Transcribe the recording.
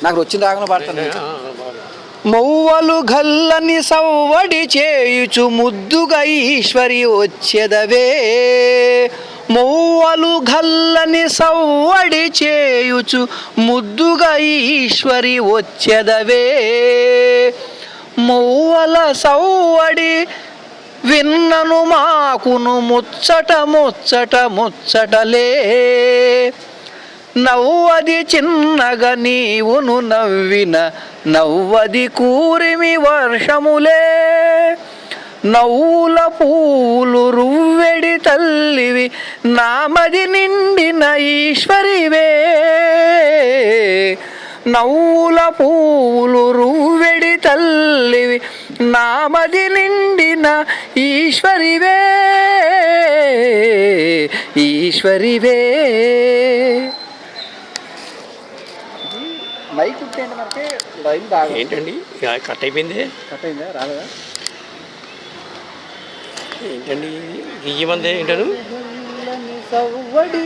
నాకు వచ్చిన రాగంలో పాడతాను. మౌవలు గల్లని సవ్వడి చేయుచు ముద్దుగా ఈశ్వరి వచ్చెదవే. మౌవలు గల్లని సవ్వడి చేయుచు ముద్దుగా ఈశ్వరి వచ్చెదవే. మౌవల సవ్వడి విన్నను మాకును ముచ్చట ముచ్చట ముచ్చటలే. నవ్వది చిన్నగా నీవును నవ్విన నవ్వది కూరిమి వర్షములే. నవ్వుల పూలు రువ్వెడి తల్లివి నామది నిండిన ఈశ్వరివే. నవ్వుల పూలు రువ్వెడి తల్లివి నామది నిండిన ఈశ్వరివే. ఈశ్వరివే. మైక్ ఉంటేండి మనకి లైన్ బాగా ఏంటండి కట్ అయిపోయింది. కట్ అయిందా? రాలేదా? ఏంటండి గీయమంది ఏంటను సవ్వడి